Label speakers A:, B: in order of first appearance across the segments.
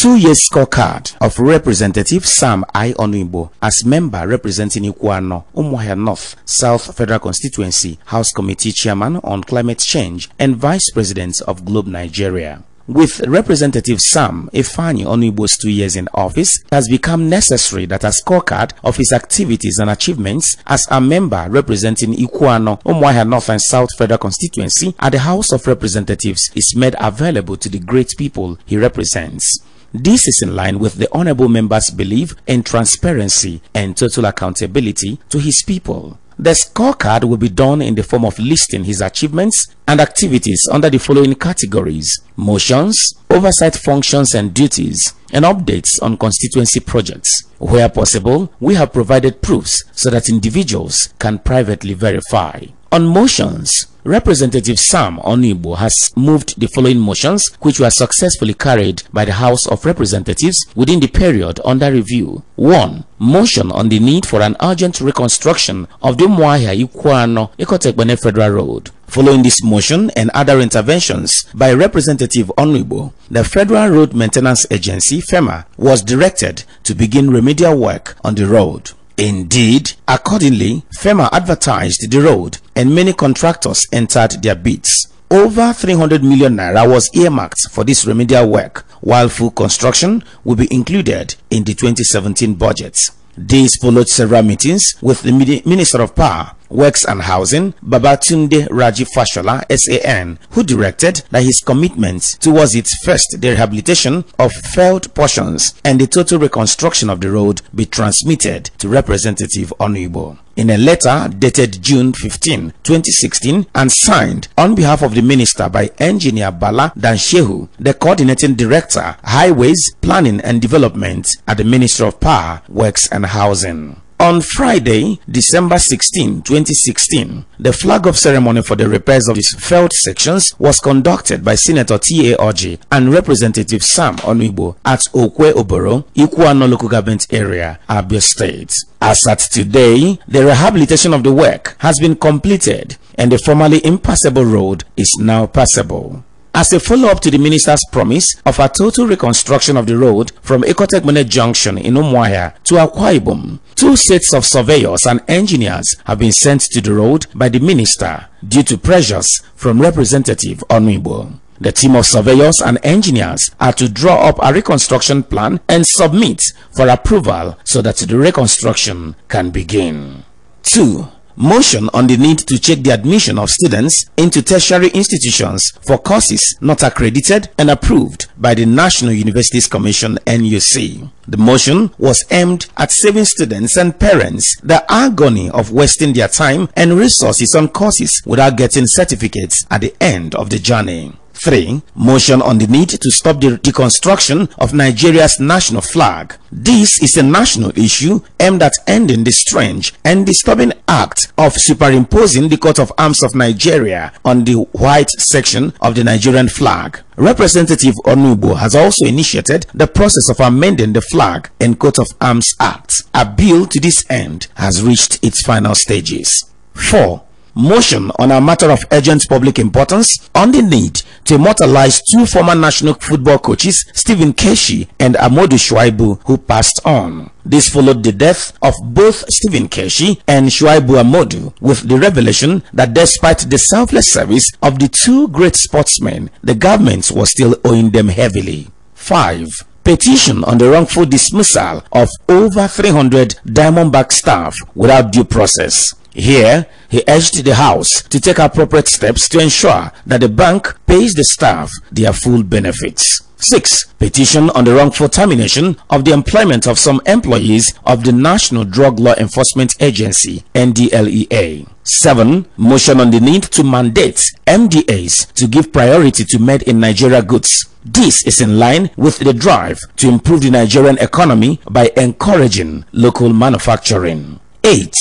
A: 2-year scorecard of Representative Sam I. Onuigbo as member representing Ikwuano, Umuahia North, South Federal Constituency, House Committee Chairman on Climate Change and Vice President of Globe Nigeria. With Representative Sam Ifeanyi Onuigbo's 2 years in office, it has become necessary that a scorecard of his activities and achievements as a member representing Ikwuano, Umuahia North and South Federal Constituency at the House of Representatives is made available to the great people he represents. This is in line with the honorable member's belief in transparency and total accountability to his people. The scorecard will be done in the form of listing his achievements and activities under the following categories: motions, oversight functions and duties, and updates on constituency projects. Where possible, we have provided proofs so that individuals can privately verify. On motions, Representative Sam Onuigbo has moved the following motions which were successfully carried by the House of Representatives within the period under review. 1. Motion on the need for an urgent reconstruction of the Umuahia Ikwuano Ikotekbene Federal Road. Following this motion and other interventions by Representative Onuigbo, the Federal Road Maintenance Agency (FEMA) was directed to begin remedial work on the road. Indeed, accordingly, FEMA advertised the road and many contractors entered their bids. Over 300 million naira was earmarked for this remedial work, while full construction will be included in the 2017 budget. This followed several meetings with the Minister of Power, Works and Housing, Babatunde Raji Fashola, SAN, who directed that his commitment towards its first, the rehabilitation of failed portions and the total reconstruction of the road be transmitted to Representative Onuigbo. In a letter dated June 15, 2016 and signed on behalf of the minister by Engineer Bala Danshehu, the coordinating director, Highways, Planning and Development at the Ministry of Power, Works and Housing. On Friday, December 16, 2016, the flag-off ceremony for the repairs of these failed sections was conducted by Senator T.A. Oji and Representative Sam Onuigbo at Okwe Oboro, Ikwuano Local Government Area, Abia State. As at today, the rehabilitation of the work has been completed and the formerly impassable road is now passable. As a follow-up to the minister's promise of a total reconstruction of the road from Ikotekbene Junction in Umuahia to Akwa Ibom, 2 sets of surveyors and engineers have been sent to the road by the minister due to pressures from Representative Onuigbo. The team of surveyors and engineers are to draw up a reconstruction plan and submit for approval so that the reconstruction can begin. 2. Motion on the need to check the admission of students into tertiary institutions for courses not accredited and approved by the National Universities Commission (NUC). The motion was aimed at saving students and parents the agony of wasting their time and resources on courses without getting certificates at the end of the journey. 3. Motion on the need to stop the deconstruction of Nigeria's national flag. This is a national issue aimed at ending the strange and disturbing act of superimposing the coat of arms of Nigeria on the white section of the Nigerian flag. Representative Onuigbo has also initiated the process of amending the Flag and Coat of Arms Act. A bill to this end has reached its final stages. 4. Motion on a matter of urgent public importance on the need to immortalize 2 former national football coaches, Stephen Keshi and Amodu Shuaibu, who passed on. This followed the death of both Stephen Keshi and Shuaibu Amodu, with the revelation that despite the selfless service of the 2 great sportsmen, the government was still owing them heavily. 5. Petition on the wrongful dismissal of over 300 Diamondback staff without due process. Here, he urged the House to take appropriate steps to ensure that the bank pays the staff their full benefits. 6. Petition on the wrongful termination of the employment of some employees of the National Drug Law Enforcement Agency (NDLEA). 7. Motion on the need to mandate MDAs to give priority to made in Nigeria goods. This is in line with the drive to improve the Nigerian economy by encouraging local manufacturing. 8.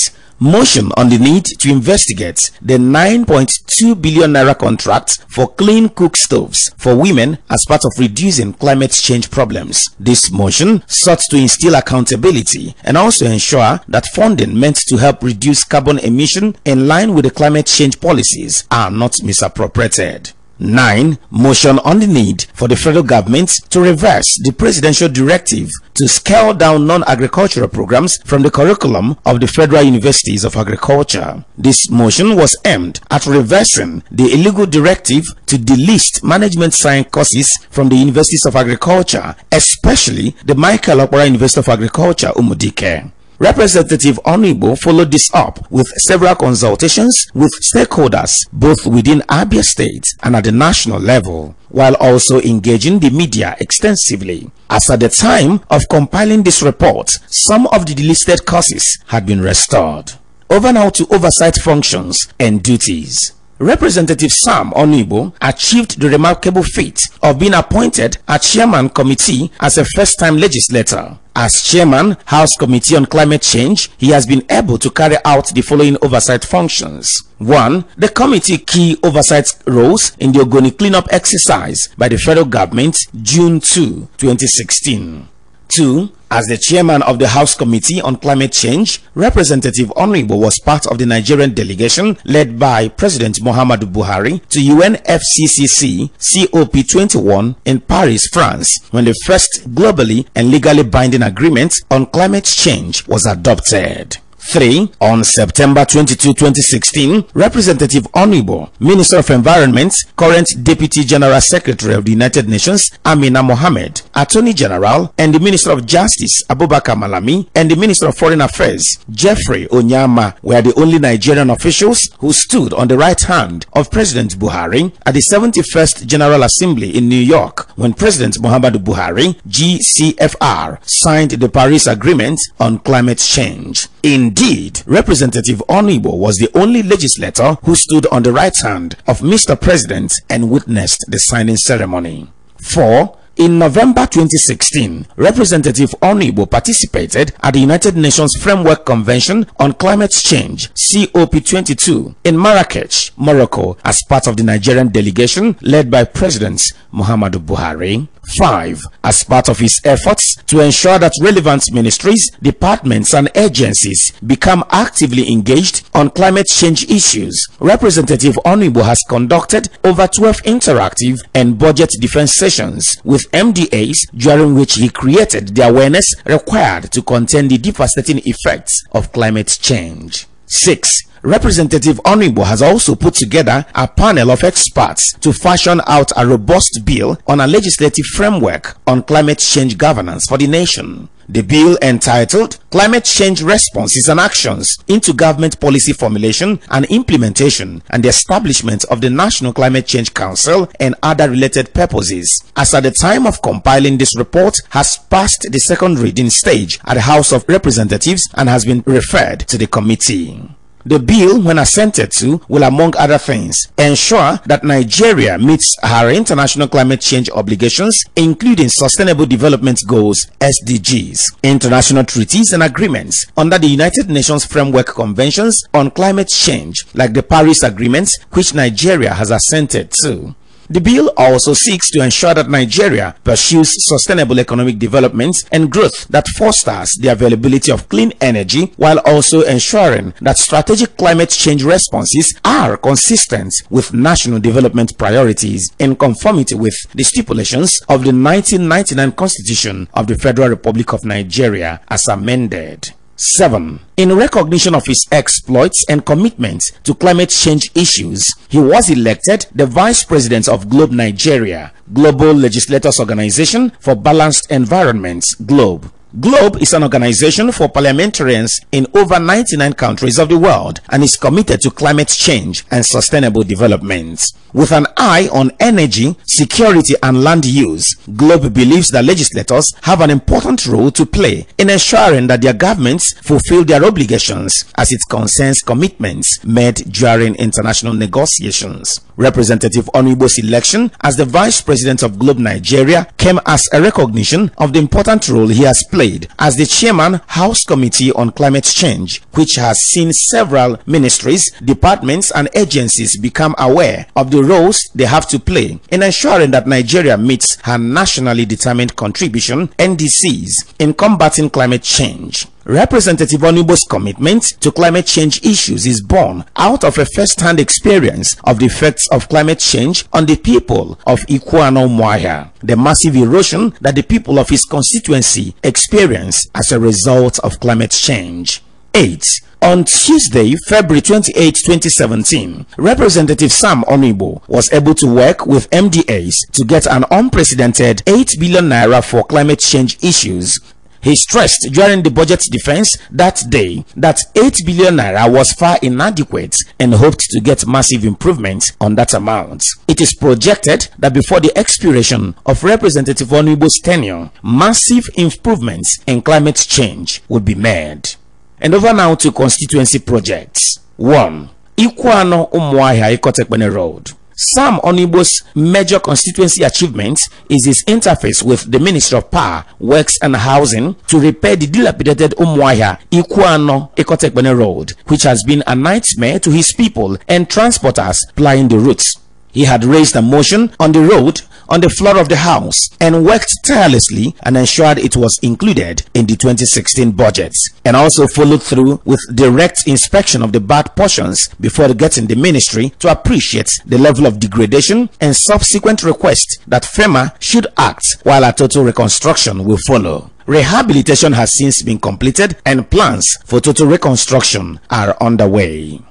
A: Motion on the need to investigate the 9.2 billion naira contract for clean cook stoves for women as part of reducing climate change problems. This motion sought to instill accountability and also ensure that funding meant to help reduce carbon emission in line with the climate change policies are not misappropriated. 9. Motion on the need for the federal government to reverse the presidential directive to scale down non-agricultural programs from the curriculum of the Federal Universities of Agriculture. This motion was aimed at reversing the illegal directive to delist management science courses from the Universities of Agriculture, especially the Michael Okpara University of Agriculture, Umuahia. Representative Onuigbo followed this up with several consultations with stakeholders both within Abia State and at the national level, while also engaging the media extensively, as at the time of compiling this report, some of the delisted courses had been restored. Over now to oversight functions and duties. Representative Sam Onuigbo achieved the remarkable feat of being appointed as Chairman Committee as a first-time legislator. As Chairman, House Committee on Climate Change, he has been able to carry out the following oversight functions. 1. The committee key oversight roles in the Ogoni cleanup exercise by the federal government, June 2, 2016. 2. As the chairman of the House Committee on Climate Change, Representative Onuigbo was part of the Nigerian delegation led by President Muhammadu Buhari to UNFCCC COP21 in Paris, France, when the first globally and legally binding agreement on climate change was adopted. 3. On September 22, 2016, Representative Onuigbo, Minister of Environment, current Deputy General Secretary of the United Nations, Amina Mohammed, Attorney General, and the Minister of Justice, Abubakar Malami, and the Minister of Foreign Affairs, Jeffrey Onyama, were the only Nigerian officials who stood on the right hand of President Buhari at the 71st General Assembly in New York when President Muhammadu Buhari, GCFR, signed the Paris Agreement on climate change. Indeed, Representative Onuigbo was the only legislator who stood on the right hand of Mr. President and witnessed the signing ceremony. 4. In November 2016, Representative Onuigbo participated at the United Nations Framework Convention on Climate Change COP22 in Marrakech, Morocco, as part of the Nigerian delegation led by President Muhammadu Buhari. 5. As part of his efforts to ensure that relevant ministries, departments, and agencies become actively engaged on climate change issues, Representative Onuigbo has conducted over 12 interactive and budget defense sessions with MDAs, during which he created the awareness required to contain the devastating effects of climate change. 6. Representative Onuigbo has also put together a panel of experts to fashion out a robust bill on a legislative framework on climate change governance for the nation. The bill, entitled Climate Change Responses and Actions into Government Policy Formulation and Implementation and the Establishment of the National Climate Change Council and Other Related Purposes, as at the time of compiling this report, has passed the second reading stage at the House of Representatives and has been referred to the committee. The bill, when assented to, will, among other things, ensure that Nigeria meets her international climate change obligations, including Sustainable Development Goals (SDGs), international treaties and agreements under the United Nations Framework Conventions on Climate Change, like the Paris Agreement, which Nigeria has assented to. The bill also seeks to ensure that Nigeria pursues sustainable economic development and growth that fosters the availability of clean energy, while also ensuring that strategic climate change responses are consistent with national development priorities in conformity with the stipulations of the 1999 Constitution of the Federal Republic of Nigeria as amended. 7. In recognition of his exploits and commitment to climate change issues, he was elected the Vice President of GLOBE Nigeria, Global Legislators Organization for Balanced Environments, GLOBE. GLOBE is an organization for parliamentarians in over 99 countries of the world and is committed to climate change and sustainable development. With an eye on energy, security, and land use, GLOBE believes that legislators have an important role to play in ensuring that their governments fulfill their obligations as it concerns commitments made during international negotiations. Representative Onuigbo's election as the Vice President of GLOBE Nigeria came as a recognition of the important role he has played as the Chairman, House Committee on Climate Change, which has seen several ministries, departments, and agencies become aware of the roles they have to play in ensuring that Nigeria meets her nationally determined contribution, NDCs, in combating climate change. Representative Onuigbo's commitment to climate change issues is born out of a first-hand experience of the effects of climate change on the people of Ikwuano Umuahia, the massive erosion that the people of his constituency experience as a result of climate change. 8. On Tuesday, February 28, 2017, Representative Sam Onuigbo was able to work with MDAs to get an unprecedented 8 billion naira for climate change issues. He stressed during the budget defense that day that 8 billion naira was far inadequate and hoped to get massive improvement on that amount. It is projected that before the expiration of Representative Onuigbo's tenure, massive improvements in climate change would be made. And over now to constituency projects. 1. Ikwuano Umuahia Ikotekpene Road. Sam Onuigbo's major constituency achievement is his interface with the Ministry of Power, Works and Housing to repair the dilapidated Umuahia Ikwuano Ikotekpene Road, which has been a nightmare to his people and transporters plying the routes. He had raised a motion on the road on the floor of the House and worked tirelessly and ensured it was included in the 2016 budget, and also followed through with direct inspection of the bad portions before getting the ministry to appreciate the level of degradation and subsequent request that FEMA should act while a total reconstruction will follow. Rehabilitation has since been completed and plans for total reconstruction are underway.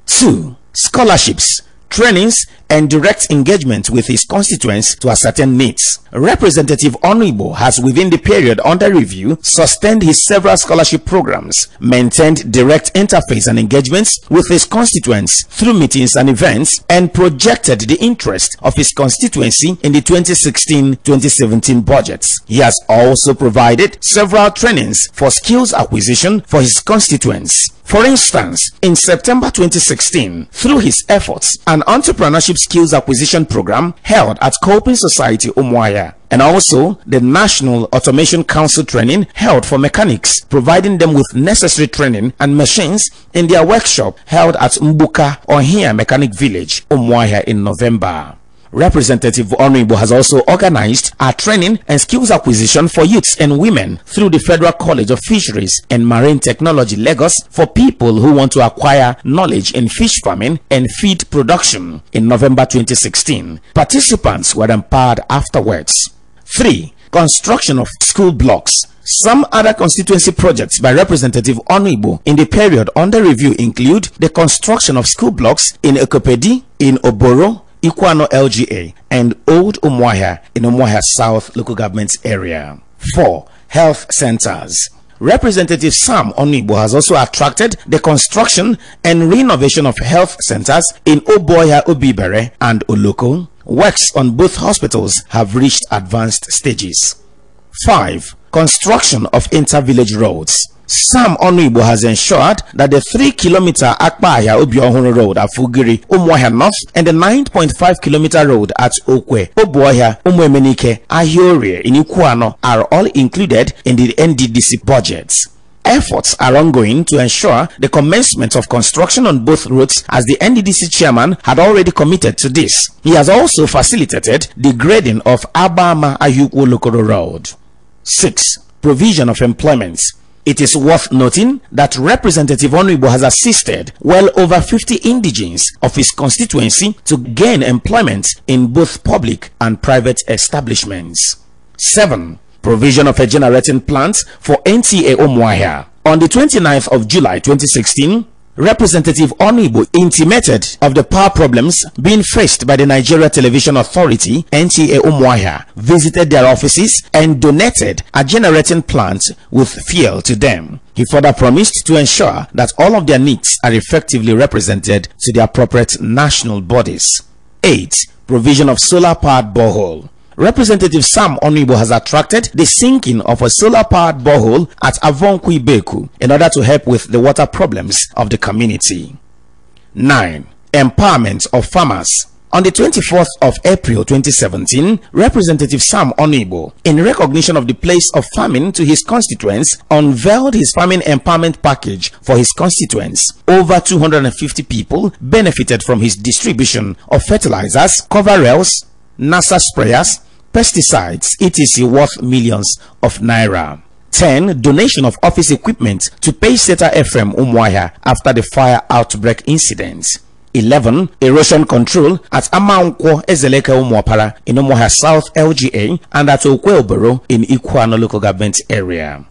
A: 2. Scholarships, trainings and direct engagement with his constituents to ascertain needs. Representative Onuigbo has, within the period under review, sustained his several scholarship programs, maintained direct interface and engagements with his constituents through meetings and events, and projected the interest of his constituency in the 2016-2017 budgets. He has also provided several trainings for skills acquisition for his constituents. For instance, in September 2016, through his efforts, an entrepreneurship skills acquisition program held at Coping Society Umuahia, and also the National Automation Council training held for mechanics, providing them with necessary training and machines in their workshop held at Umuahia Mechanic Village, Umuahia in November. Representative Onuigbo has also organized a training and skills acquisition for youths and women through the Federal College of Fisheries and Marine Technology, Lagos, for people who want to acquire knowledge in fish farming and feed production in November 2016. Participants were empowered afterwards. 3. Construction of school blocks. Some other constituency projects by Representative Onuigbo in the period under review include the construction of school blocks in Ekopedi, in Oboro, Ikwuano LGA, and Old Umuahia in Umuahia South local government area. 4. Health centers. Representative Sam Onuigbo has also attracted the construction and renovation of health centers in Oboya Obibere and Oloko. Works on both hospitals have reached advanced stages. 5. Construction of inter-village roads. Sam Onuigbo has ensured that the 3-kilometer Akpaahia Obiohuru Road at Fugiri, Umuahia North, and the 9.5-kilometer road at Okwe, Obuahia, Umuemenike, Ahiorie in Ikwuano are all included in the NDDC budgets. Efforts are ongoing to ensure the commencement of construction on both routes, as the NDDC chairman had already committed to this. He has also facilitated the grading of Abama Ayukwu Lokoro Road. 6. Provision of employment. It is worth noting that Representative Onuigbo has assisted well over 50 indigenes of his constituency to gain employment in both public and private establishments. 7. Provision of a generating plant for NTA Umuahia. On the 29th of July 2016, Representative Onuigbo intimated of the power problems being faced by the Nigeria Television Authority, NTA Umuahia, visited their offices and donated a generating plant with fuel to them. He further promised to ensure that all of their needs are effectively represented to the appropriate national bodies. 8. Provision of solar-powered borehole. Representative Sam Onuigbo has attracted the sinking of a solar-powered borehole at Avonku in order to help with the water problems of the community. 9. Empowerment of farmers. On the 24th of April 2017, Representative Sam Onuigbo, in recognition of the place of farming to his constituents, unveiled his farming empowerment package for his constituents. Over 250 people benefited from his distribution of fertilizers, cover rails, NASA sprayers, pesticides, etc. worth millions of naira. 10. Donation of office equipment to Payseta FM Umuahia after the fire outbreak incident. 11. Erosion control at Amankwo Ezeleka Umuapara in Umuahia South LGA and at Okwelboro in Ikwuano local government area.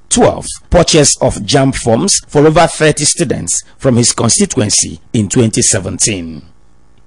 A: 12. Purchase of JAMB forms for over 30 students from his constituency in 2017.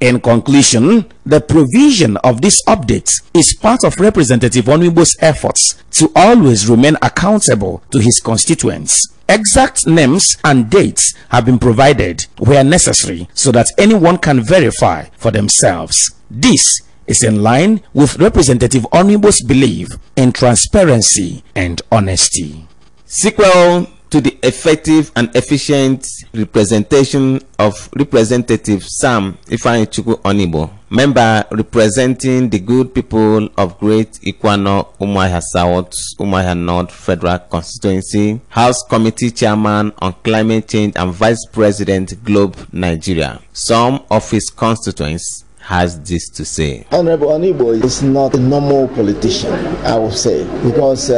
A: In conclusion, the provision of this update is part of Representative Onuigbo's efforts to always remain accountable to his constituents. Exact names and dates have been provided where necessary so that anyone can verify for themselves. This is in line with Representative Onuigbo's belief in transparency and honesty.
B: Sequel to the effective and efficient representation of Representative Sam Ikwuano Onuigbo, member representing the good people of Great Ikwuano, Umuahia South, Umuahia North Federal Constituency, House Committee Chairman on Climate Change and Vice President Globe Nigeria. Some of his constituents has this to say.
C: Honorable Onuigbo is not a normal politician, I would say, because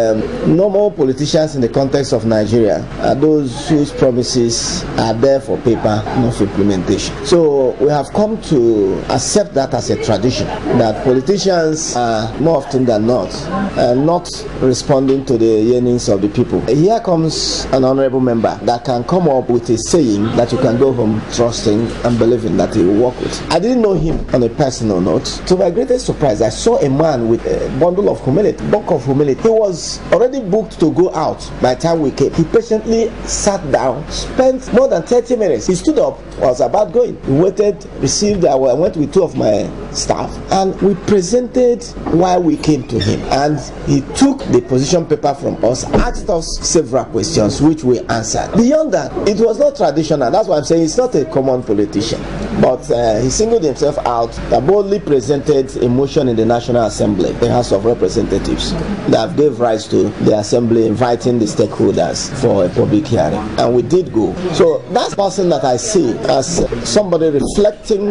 C: normal politicians in the context of Nigeria are those whose promises are there for paper, not for implementation. So we have come to accept that as a tradition, that politicians are more often than not responding to the yearnings of the people. Here comes an honorable member that can come up with a saying that you can go home trusting and believing that he will work with. I didn't know him on a personal note. To my greatest surprise, I saw a man with a bundle of humility, bulk of humility. He was already booked to go out by the time we came. He patiently sat down, spent more than 30 minutes. He stood up, was about going. He waited, received, I went with 2 of my staff, and we presented why we came to him. And he took the position paper from us, asked us several questions, which we answered. Beyond that, it was not traditional. That's why I'm saying it's not a common politician. But he singled himself out, that boldly presented a motion in the National Assembly, the House of Representatives, that gave rise to the Assembly inviting the stakeholders for a public hearing. And we did go. So that's the person that I see as somebody reflecting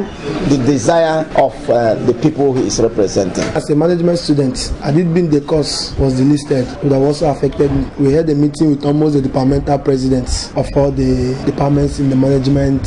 C: the desire of the people he is representing.
D: As a management student, I did been the course was delisted, but that also affected me. We had a meeting with almost the departmental presidents of all the departments in the management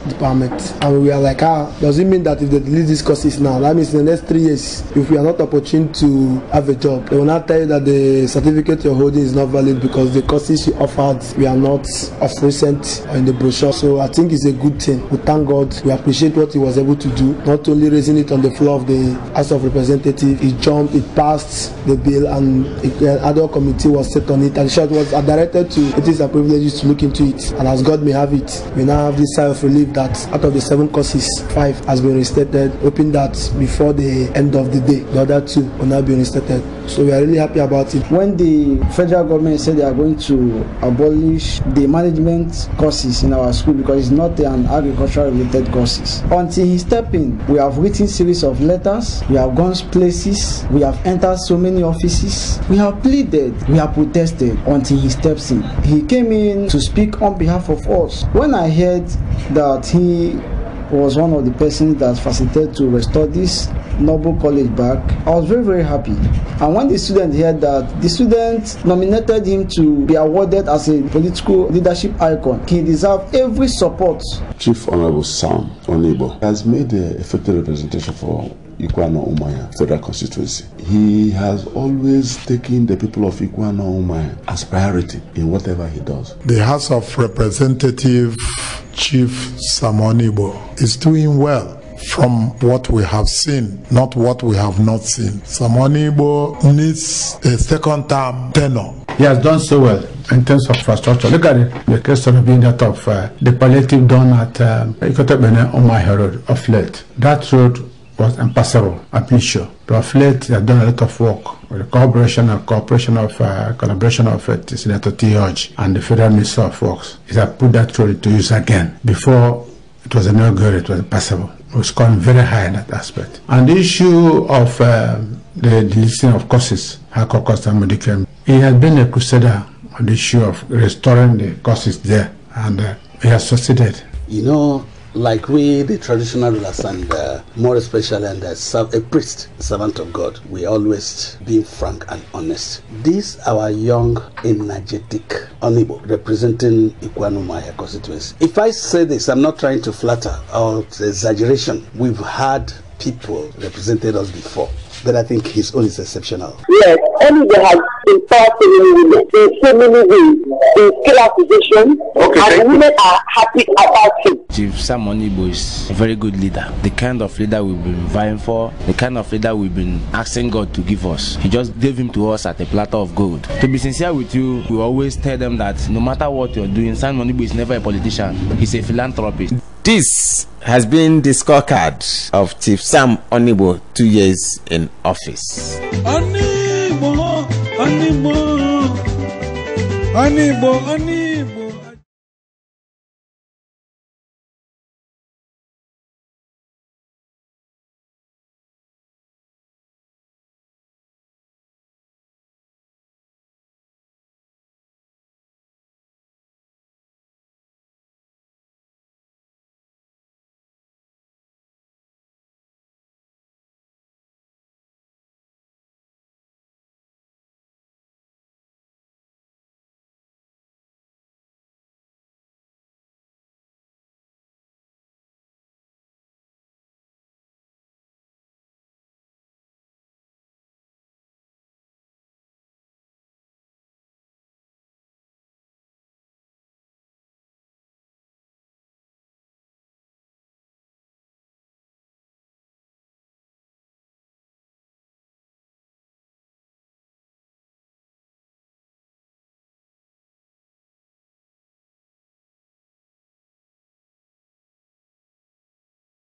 D: department, and we are like, does it mean that if they delete these courses now, that means in the next 3 years, if we are not opportune to have a job, they will not tell you that the certificate you're holding is not valid because the courses you offered we are not of recent or in the brochure. So I think it's a good thing. We thank God. We appreciate what he was able to do, not only raising it on the floor of the House of Representatives, it jumped, it passed the bill, and an ad hoc committee was set on it, and it was directed to it is a privilege to look into it, and as God may have it, we now have this sigh of relief that out of the 7 courses, 5 has been reinstated, hoping that before the end of the day, the other 2 will now be reinstated. So we are really happy about it.
E: When the federal government said they are going to abolish the management courses in our school because it's not an agricultural related courses, until he stepped in, we have written series of letters, we have gone places, we have entered so many offices, we have pleaded, we have protested until he steps in. He came in to speak on behalf of us. When I heard that he was one of the persons that facilitated to restore this noble college back, I was very, very happy. And when the student heard that the student nominated him to be awarded as a political leadership icon, he deserved every support.
F: Chief Honorable Sam Onuigbo has made an effective representation for Ikwuano Umuahia Federal Constituency. He has always taken the people of Ikwuano Umuahia as priority in whatever he does.
G: The House of Representatives Chief Sam Onuigbo is doing well from what we have seen, not what we have not seen. Sam Onuigbo needs a second term tenure.
H: He has done so well in terms of infrastructure. Look at it, the case of being that of the palliative done at Ikotebene Umuahia Road of late. That road was impassable, I'm pretty sure. But of late, they have done a lot of work with the collaboration of Senator T. Hodge and the Federal Minister of Works. He has put that road into use again. Before it was inaugurated, it was impassable. It was scoring very high in that aspect. And the issue of the listing of courses, High Cost and Medicare, he has been a crusader on the issue of restoring the courses there, and he has succeeded.
I: You know, like we, the traditional rulers, and more especially, and a priest, servant of God, we always be frank and honest. This our young, energetic Onuigbo representing Ikwuano Umuahia constituency. If I say this, I'm not trying to flatter or exaggeration. We've had people represented us before, but I think his own is exceptional.
J: Yes, Onuigbo has empowered so many women in so many ways, in skill acquisition, and women are happy about it.
K: Chief Sam Onuigbo is a very good leader. The kind of leader we've been vying for, the kind of leader we've been asking God to give us. He just gave him to us at a platter of gold. To be sincere with you, we always tell them that no matter what you're doing, Sam Onuigbo is never a politician. He's a philanthropist.
B: This has been the scorecard of Chief Sam Onuigbo, 2 years in office.
L: Onuigbo, Onuigbo, Onuigbo, Onuigbo.